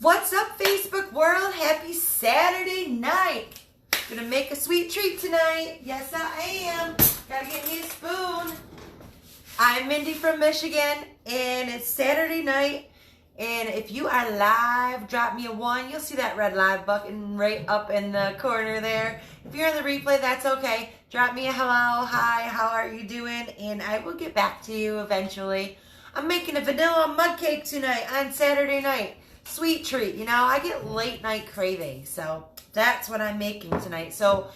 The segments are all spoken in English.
What's up, Facebook world? Happy Saturday night. Gonna make a sweet treat tonight. Yes, I am. Gotta get me a spoon. I'm Mindy from Michigan, and it's Saturday night. And if you are live, drop me a 1. You'll see that red live button right up in the corner there. If you're in the replay, that's okay. Drop me a hello, hi, how are you doing? And I will get back to you eventually. I'm making a vanilla mug cake tonight on Saturday night. Sweet treat. You know, I get late night cravings, so that's what I'm making tonight. So,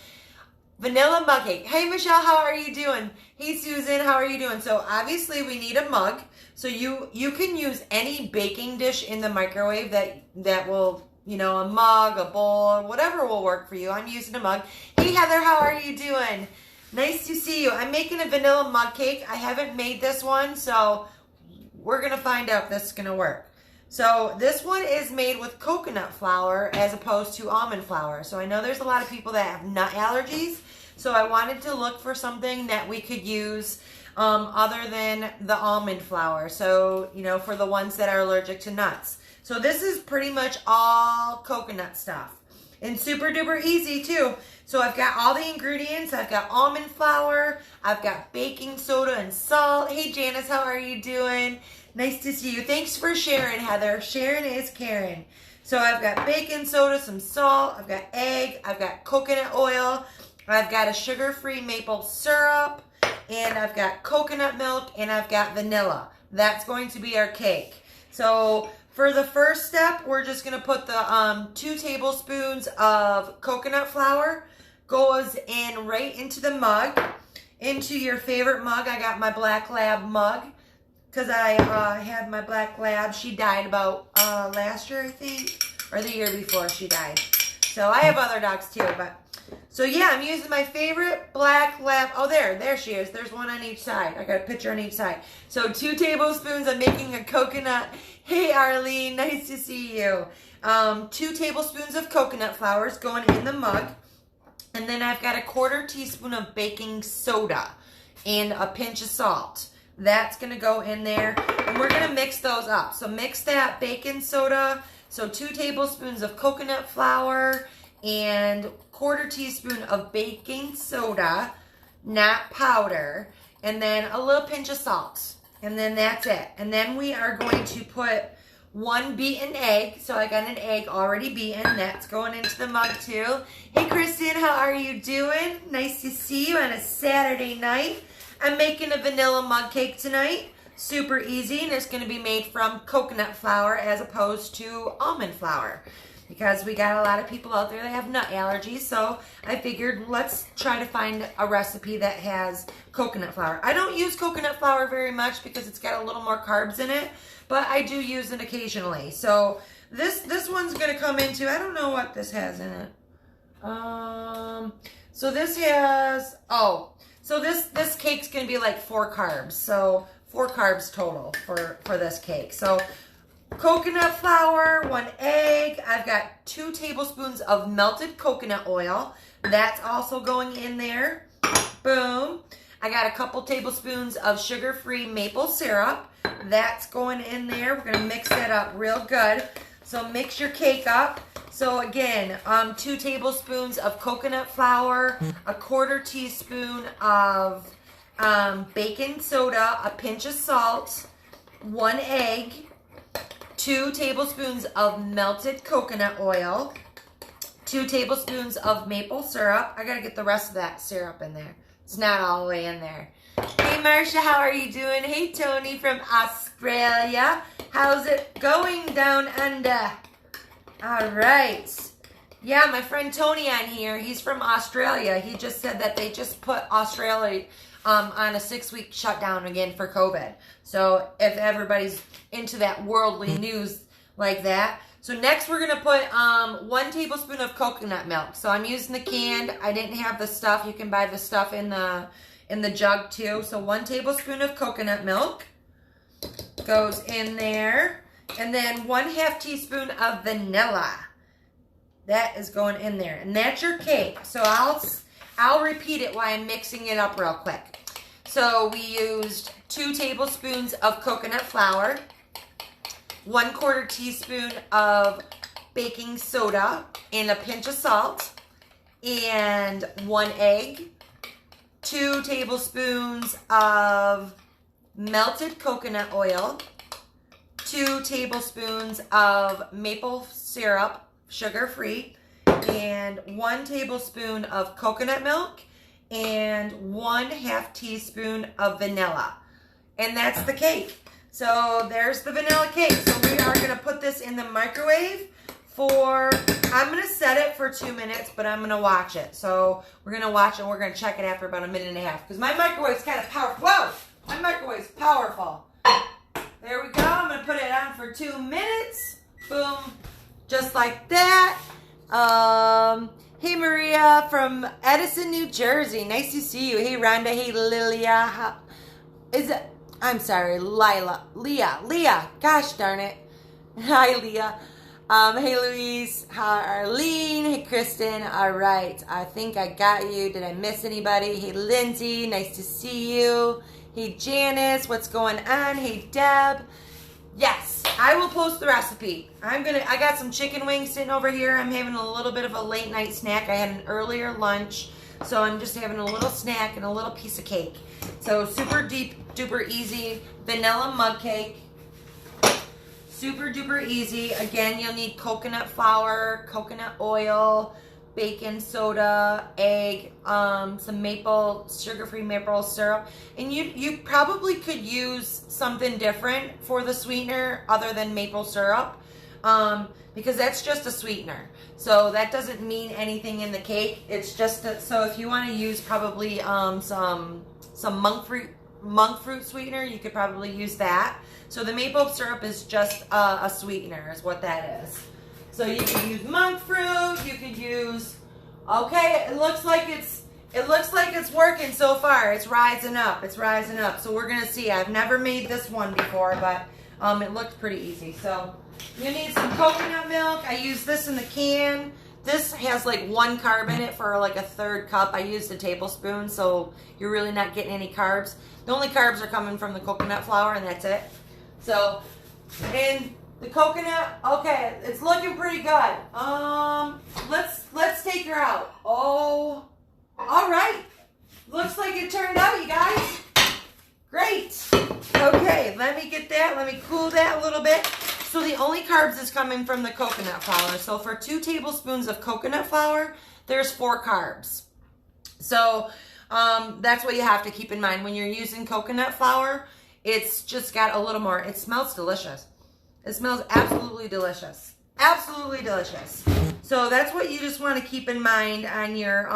vanilla mug cake. Hey, Michelle, how are you doing? Hey, Susan, how are you doing? So, obviously, we need a mug. So, you can use any baking dish in the microwave that will, you know, a mug, a bowl, whatever will work for you. I'm using a mug. Hey, Heather, how are you doing? Nice to see you. I'm making a vanilla mug cake. I haven't made this one, so we're going to find out if this is going to work. So this one is made with coconut flour as opposed to almond flour. So I know there's a lot of people that have nut allergies. So I wanted to look for something that we could use other than the almond flour. So, you know, for the ones that are allergic to nuts. So this is pretty much all coconut stuff. And super duper easy too. So I've got all the ingredients. I've got almond flour. I've got baking soda and salt. Hey Janice, how are you doing? Nice to see you. Thanks for sharing, Heather. Sharon is Karen. So I've got baking soda, some salt, I've got egg, I've got coconut oil, I've got a sugar-free maple syrup, and I've got coconut milk, and I've got vanilla. That's going to be our cake. So for the first step, we're just going to put the 2 tablespoons of coconut flour goes in right into the mug, into your favorite mug. I got my Black Lab mug. Because I had my Black Lab. She died about last year, I think. Or the year before she died. So I have other dogs too. But so yeah, I'm using my favorite Black Lab. Oh, there she is. There's one on each side. I got a picture on each side. So 2 tablespoons. I'm making a coconut. Hey, Arlene. Nice to see you. 2 tablespoons of coconut flour is going in the mug. And then I've got a 1/4 teaspoon of baking soda. And a pinch of salt. That's going to go in there, and we're going to mix those up. So mix that baking soda, so 2 tablespoons of coconut flour, and 1/4 teaspoon of baking soda, not powder, and then a little pinch of salt. And then that's it. And then we are going to put 1 beaten egg. So I got an egg already beaten. That's going into the mug too. Hey, Kristen, how are you doing? Nice to see you on a Saturday night. I'm making a vanilla mug cake tonight. Super easy, and it's going to be made from coconut flour as opposed to almond flour. Because we got a lot of people out there that have nut allergies, so I figured let's try to find a recipe that has coconut flour. I don't use coconut flour very much because it's got a little more carbs in it, but I do use it occasionally. So this one's going to come into, I don't know what this has in it. So this has, so this cake's going to be like 4 carbs. So 4 carbs total for this cake. So coconut flour, 1 egg. I've got 2 tablespoons of melted coconut oil. That's also going in there. Boom. I got a couple tablespoons of sugar-free maple syrup. That's going in there. We're going to mix that up real good. So mix your cake up. So again, 2 tablespoons of coconut flour, a 1/4 teaspoon of baking soda, a pinch of salt, 1 egg, 2 tablespoons of melted coconut oil, 2 tablespoons of maple syrup. I gotta get the rest of that syrup in there. It's not all the way in there. Hey Marcia, how are you doing? Hey Tony from Australia. How's it going down under? All right. Yeah, my friend Tony on here, he's from Australia. He just said that they just put Australia on a 6-week shutdown again for COVID. So if everybody's into that worldly news like that. So next we're going to put 1 tablespoon of coconut milk. So I'm using the canned. I didn't have the stuff. You can buy the stuff in the jug too. So 1 tablespoon of coconut milk goes in there. And then 1/2 teaspoon of vanilla. That is going in there. And that's your cake. So I'll repeat it while I'm mixing it up real quick. So we used 2 tablespoons of coconut flour, 1/4 teaspoon of baking soda and a pinch of salt, and 1 egg, 2 tablespoons of melted coconut oil, 2 tablespoons of maple syrup, sugar-free, and 1 tablespoon of coconut milk, and 1/2 teaspoon of vanilla. And that's the cake. So there's the vanilla cake. So we are going to put this in the microwave for, I'm going to set it for 2 minutes, but I'm going to watch it. So we're going to watch it and we're going to check it after about 1.5 minutes. Because my microwave's kind of powerful. Whoa! My microwave's powerful. There we go. I'm going to put it on for 2 minutes. Boom. Just like that. Hey Maria from Edison, New Jersey. Nice to see you. Hey Rhonda. Hey Lilia. I'm sorry, Leah. Gosh darn it. Hi Leah. Hey Louise. Hi Arlene. Hey Kristen. All right. I think I got you. Did I miss anybody? Hey Lindsay. Nice to see you. Hey Janice. What's going on? Hey Deb. Yes, I will post the recipe. I got some chicken wings sitting over here. I'm having a little bit of a late night snack. I had an earlier lunch, so I'm just having a little snack and a little piece of cake. So super duper easy vanilla mug cake. Super duper easy. Again, you'll need coconut flour, coconut oil, baking soda, egg, some sugar-free maple syrup. And you probably could use something different for the sweetener other than maple syrup, because that's just a sweetener. So that doesn't mean anything in the cake. It's just that, so if you want to use probably some monk fruit sweetener, you could probably use that. So the maple syrup is just a sweetener is what that is. So you could use monk fruit, you could use, okay, it looks like it's working so far. It's rising up. So we're gonna see. I've never made this one before, but it looked pretty easy. So you need some coconut milk. I use this in the can. This has like 1 carb in it for like a 1/3 cup. I used a tablespoon, so you're really not getting any carbs. The only carbs are coming from the coconut flour, and that's it. So, and the coconut, okay, it's looking pretty good. Let's take her out. Oh, all right. Looks like it turned out, you guys. Great. Okay, let me get that. Let me cool that a little bit. So the only carbs is coming from the coconut flour. So for 2 tablespoons of coconut flour, there's 4 carbs. So that's what you have to keep in mind when you're using coconut flour. It's just got a little more. It smells delicious. It smells absolutely delicious. Absolutely delicious. So that's what you just want to keep in mind on your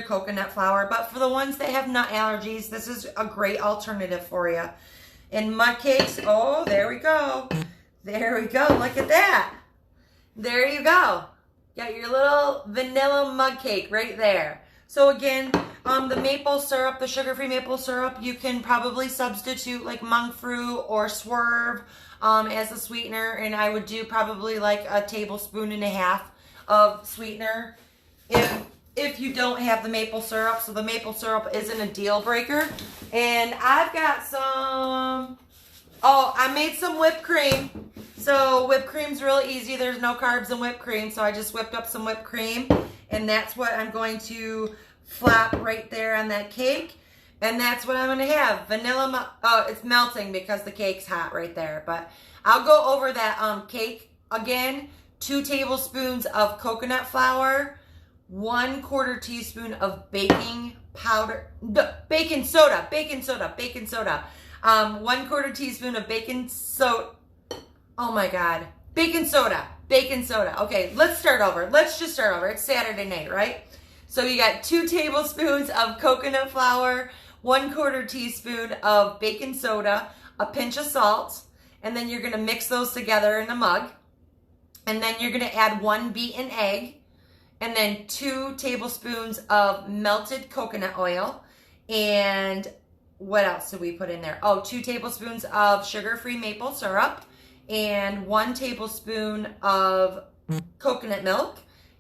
coconut flour. But for the ones that have nut allergies, this is a great alternative for you. And mud cakes, oh, there we go. There we go. Look at that. There you go. Got your little vanilla mug cake right there. So again, the maple syrup, the sugar-free maple syrup, you can probably substitute like monk fruit or swerve as a sweetener, and I would do probably like 1.5 tablespoons of sweetener if you don't have the maple syrup. So the maple syrup isn't a deal breaker. And I've got some, I made some whipped cream. So whipped cream's real easy. There's no carbs in whipped cream, so I just whipped up some whipped cream, and that's what I'm going to flop right there on that cake. And that's what I'm going to have. Vanilla, it's melting because the cake's hot right there. But I'll go over that cake again. 2 tablespoons of coconut flour, 1/4 teaspoon of baking soda. 1/4 teaspoon of baking soda. Oh my God. Baking soda. Okay, let's start over. Let's just start over. It's Saturday night, right? So you got 2 tablespoons of coconut flour, 1/4 teaspoon of baking soda, a pinch of salt, and then you're going to mix those together in a mug. And then you're going to add 1 beaten egg, and then 2 tablespoons of melted coconut oil. And what else did we put in there? 2 tablespoons of sugar-free maple syrup, and 1 tablespoon of coconut milk,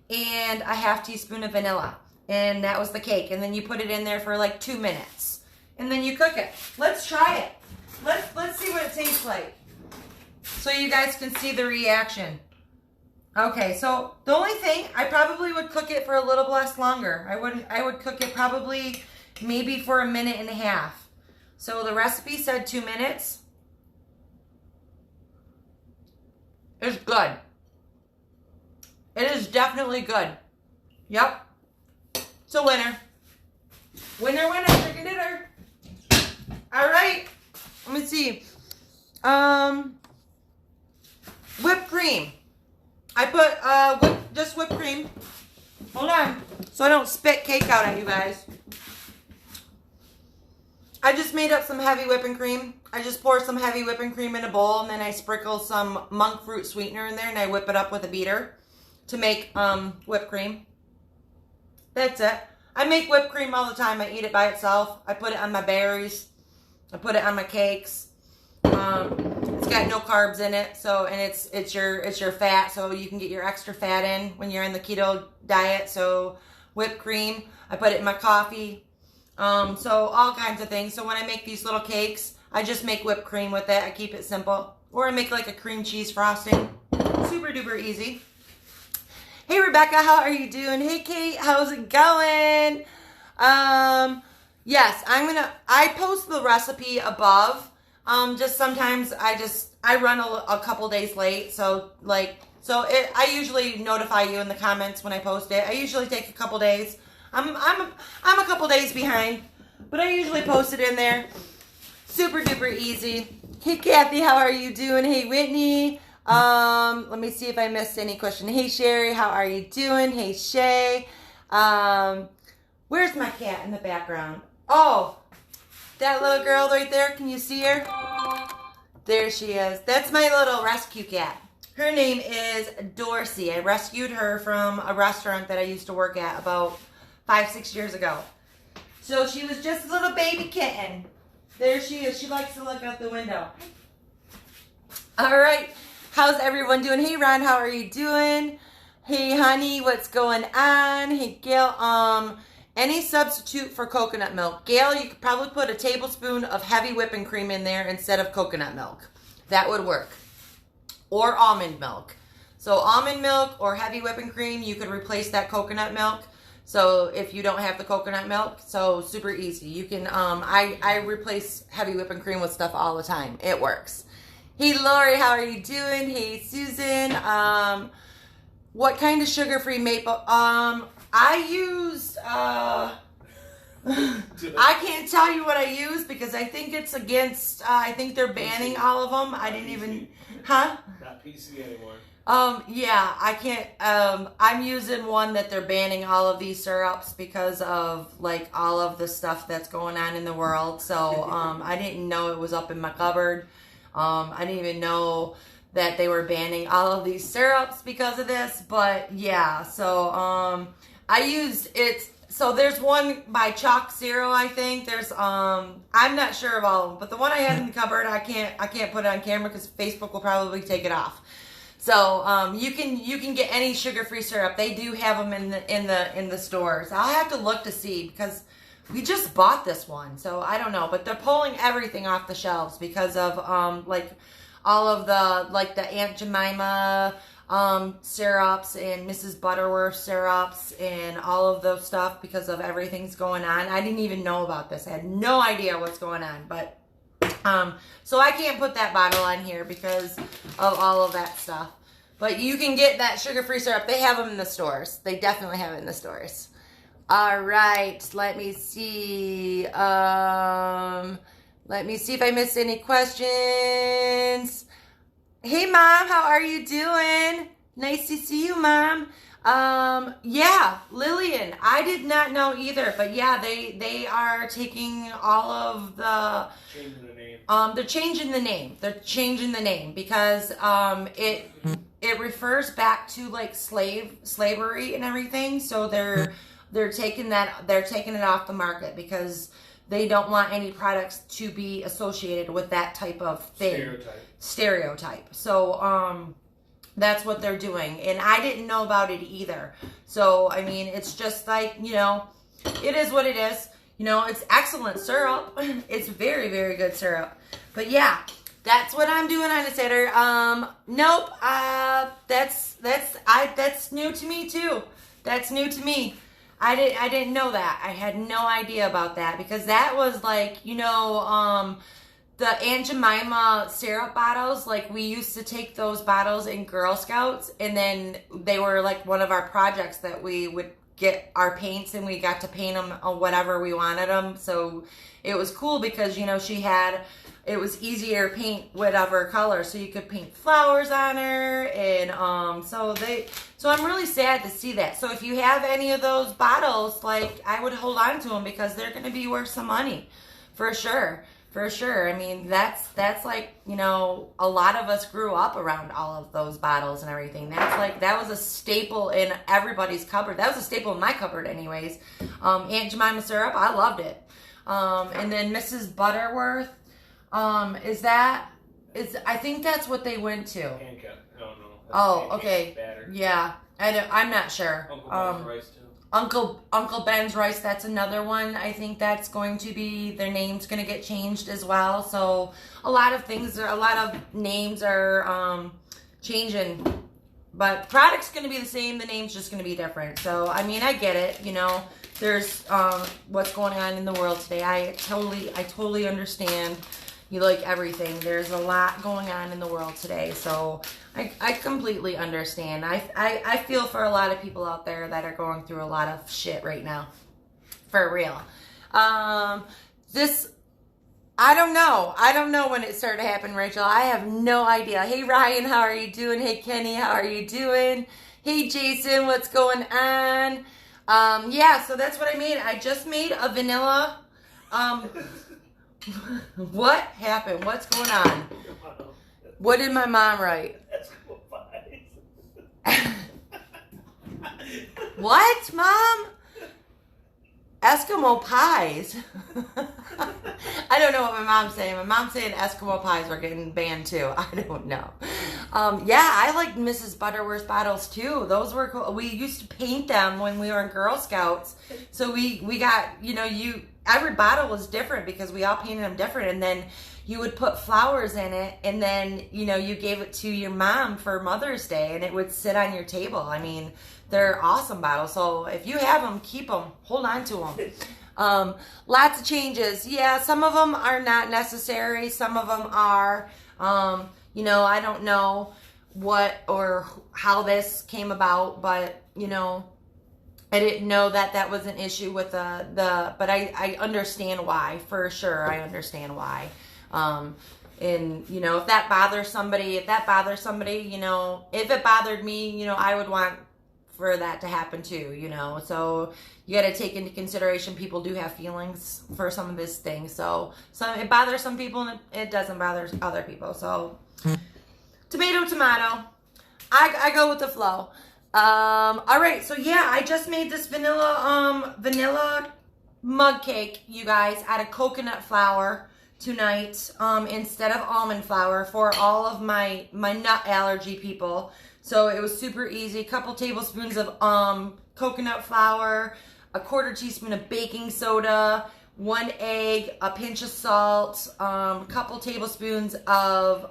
and a 1/2 teaspoon of vanilla. And that was the cake. And then you put it in there for like 2 minutes. And then you cook it. Let's try it. Let's see what it tastes like. so you guys can see the reaction. Okay, so the only thing, I probably would cook it for a little less longer. I would cook it probably maybe for 1.5 minutes. So the recipe said 2 minutes. It's good. It is definitely good. Yep. It's a winner. Winner, winner, chicken dinner. All right. Let me see. Whipped cream. I put just whipped cream. Hold on. So I don't spit cake out at you guys. I just made up some heavy whipping cream. I just pour some heavy whipping cream in a bowl, and then I sprinkle some monk fruit sweetener in there, and I whip it up with a beater to make whipped cream. That's it. I make whipped cream all the time. I eat it by itself. I put it on my berries. I put it on my cakes. It's got no carbs in it, so, and it's your fat, so you can get your extra fat in when you're in the keto diet. So whipped cream. I put it in my coffee. So all kinds of things. So when I make these little cakes, I just make whipped cream with it. I keep it simple. Or I make like a cream cheese frosting. Super duper easy. Hey Rebecca, how are you doing? Hey Kate, how's it going? Yes, I post the recipe above. Just sometimes I run a couple days late. So I usually notify you in the comments when I post it. I usually take a couple days. I'm a couple days behind, but I usually post it in there. Super duper easy. Hey Kathy, how are you doing? Hey Whitney. Let me see if I missed any question. Hey Sherry, how are you doing? Hey Shay. Where's my cat in the background? Oh, that little girl right there. Can you see her? There she is. That's my little rescue cat. Her name is Dorsey. I rescued her from a restaurant that I used to work at about 5-6 years ago. So she was just a little baby kitten. There she is. She likes to look out the window. All right. How's everyone doing? Hey Ron, how are you doing? Hey honey, what's going on? Hey Gail, any substitute for coconut milk? Gail, you could probably put a tablespoon of heavy whipping cream in there instead of coconut milk. That would work. Or almond milk. So almond milk or heavy whipping cream, you could replace that coconut milk. So if you don't have the coconut milk, so super easy. You can, I replace heavy whipping cream with stuff all the time. It works. Hey Lori, how are you doing? Hey Susan, what kind of sugar-free maple? I used, I can't tell you what I use because I think it's against, I think they're banning all of them. I didn't even, huh? Not PC anymore. Yeah, I can't, I'm using one that they're banning all of these syrups because of, like, all of the stuff that's going on in the world. So, I didn't know it was up in my cupboard. I didn't even know that they were banning all of these syrups because of this. But, yeah, so, I used it. So, there's one by Chalk Zero, I think. There's, I'm not sure of all of them. But the one I had in the cupboard, I can't put it on camera because Facebook will probably take it off. So you can get any sugar-free syrup. They do have them in the stores. I'll have to look to see because we just bought this one. So I don't know, but they're pulling everything off the shelves because of like all of the the Aunt Jemima syrups and Mrs. Butterworth syrups and all of those stuff because of everything's going on. I didn't even know about this. I had no idea what's going on, but so I can't put that bottle on here because of all of that stuff. But you can get that sugar-free syrup. They have them in the stores. They definitely have it in the stores. All right. Let me see. Let me see if I missed any questions. Hey, Mom. How are you doing? Nice to see you, Mom. Yeah, Lillian. I did not know either. But, yeah, they are taking all of the... Changing the name. They're changing the name. They're changing the name because it refers back to like slavery and everything. So they're taking it off the market because they don't want any products to be associated with that type of thing. Stereotype. So that's what they're doing. And I didn't know about it either. So I mean, it's just like, you know, it is what it is. You know, it's excellent syrup. It's very, very good syrup. But yeah, That's what I'm doing on a Saturday. Nope. That's new to me too. That's new to me. I didn't know that. I had no idea about that because that was like, the Aunt Jemima syrup bottles, like we used to take those bottles in Girl Scouts, and then they were like one of our projects that we would get our paints and we got to paint them on whatever we wanted them. So it was cool because, it was easier to paint whatever color. So you could paint flowers on her. And so I'm really sad to see that. So if you have any of those bottles, like I would hold on to them because they're going to be worth some money for sure. For sure. I mean, that's like, a lot of us grew up around all of those bottles and everything. That was a staple in everybody's cupboard. That was a staple in my cupboard anyways. Aunt Jemima syrup, I loved it. And then Mrs. Butterworth, I think that's what they went to. Pancake. I don't know. Oh, okay. Batter. Yeah. I'm not sure. Uncle Ben's rice too. Uncle Ben's rice, that's another one. I think that's going to be, their name's going to get changed as well. So a lot of names are changing, but product's going to be the same. The name's just going to be different. So, I mean, I get it. There's what's going on in the world today. I totally understand. You like everything. There's a lot going on in the world today. So I completely understand. I feel for a lot of people out there that are going through a lot of shit right now. For real. I don't know. I don't know when it started to happen, Rachel. I have no idea. Hey, Ryan, how are you doing? Hey, Kenny, how are you doing? Hey, Jason, what's going on? Yeah, so that's what I made. I just made a vanilla, what happened? What's going on? What did my mom write? What, Mom? Eskimo pies. I don't know what my mom's saying. My mom's saying Eskimo pies are getting banned too. I don't know. Yeah, I liked Mrs. Butterworth bottles too. Those were cool. We used to paint them when we were in Girl Scouts. So we got, every bottle was different because we all painted them different. And then you would put flowers in it, and then, you gave it to your mom for Mother's Day, and it would sit on your table. I mean, they're awesome bottles. So if you have them, keep them. Hold on to them. Lots of changes. Yeah, some of them are not necessary. Some of them are. I don't know what or how this came about, but, I didn't know that was an issue with but I understand why, for sure. I understand why. And, if that bothers somebody, if it bothered me, I would want for that to happen too, so you got to take into consideration people do have feelings for some of this thing. So it bothers some people and it doesn't bother other people. So tomato, I go with the flow. All right, so yeah, I just made this vanilla mug cake, you guys, out of coconut flour tonight, instead of almond flour for all of my nut allergy people. So it was super easy. A couple tablespoons of coconut flour, a quarter teaspoon of baking soda, 1 egg, a pinch of salt, a couple tablespoons of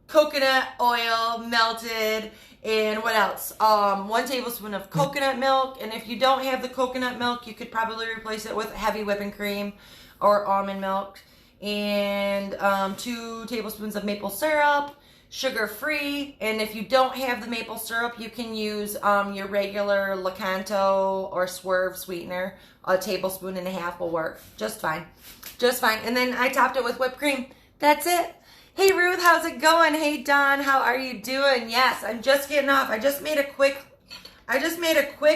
coconut oil melted, and what else? 1 tablespoon of coconut milk. And if you don't have the coconut milk, you could probably replace it with heavy whipping cream or almond milk. And 2 tablespoons of maple syrup, sugar-free. And if you don't have the maple syrup, you can use your regular Lakanto or Swerve sweetener. 1.5 tablespoons will work just fine. Just fine. And then I topped it with whipped cream. That's it. Hey Ruth, how's it going? Hey Don, how are you doing? Yes, I'm just getting off. I just made a quick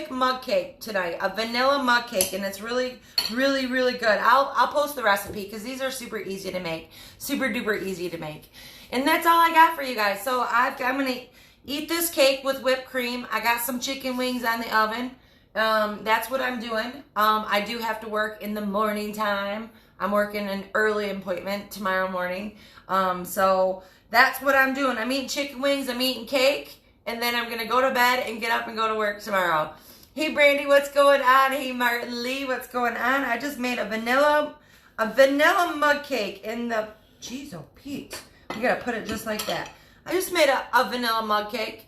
mug cake tonight, a vanilla mug cake, and it's really, really, really good. I'll post the recipe because these are super easy to make, super duper easy to make. And that's all I got for you guys. So I'm gonna eat this cake with whipped cream. I got some chicken wings on the oven. That's what I'm doing. I do have to work in the morning time. I'm working an early appointment tomorrow morning. So that's what I'm doing. I'm eating chicken wings, I'm eating cake, and then I'm going to go to bed and get up and go to work tomorrow. Hey Brandy, what's going on? Hey Martin Lee, what's going on? I just made a vanilla mug cake in the, jeez oh Pete. You gotta put it just like that. I just made a vanilla mug cake.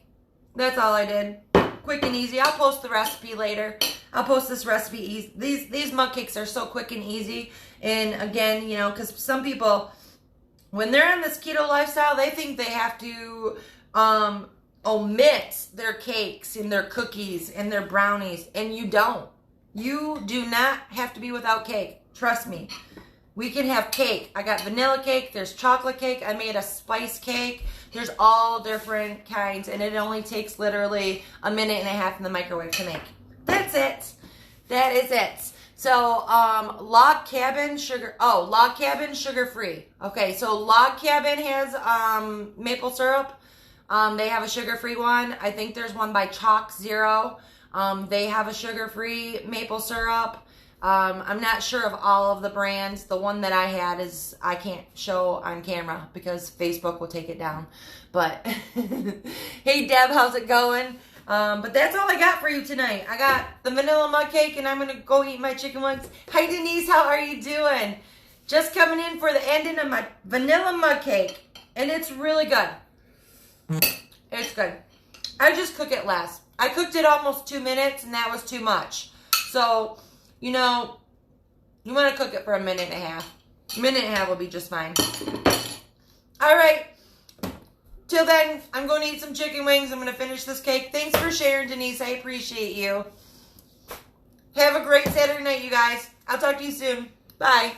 That's all I did. Quick and easy. I'll post the recipe later. I'll post this recipe. These mug cakes are so quick and easy. And again, you know, because some people, when they're on this keto lifestyle, they think they have to omit their cakes and their cookies and their brownies. And you don't. You do not have to be without cake. Trust me. We can have cake. I got vanilla cake. There's chocolate cake. I made a spice cake. There's all different kinds. And it only takes literally a minute and a half in the microwave to make. That's it. That is it. So, Log Cabin sugar free. Okay, so Log Cabin has maple syrup. They have a sugar-free one. I think there's one by Chalk Zero. They have a sugar-free maple syrup. I'm not sure of all of the brands. The one that I had is, I can't show on camera because Facebook will take it down. But, hey Deb, how's it going? But that's all I got for you tonight. I got the vanilla mug cake and I'm going to go eat my chicken wings. Hi Denise, how are you doing? Just coming in for the ending of my vanilla mug cake. And it's really good. It's good. I just cook it less. I cooked it almost 2 minutes and that was too much. So, you know, you want to cook it for a minute and a half. A minute and a half will be just fine. All right. Till then, I'm going to eat some chicken wings. I'm going to finish this cake. Thanks for sharing, Denise. I appreciate you. Have a great Saturday night, you guys. I'll talk to you soon. Bye.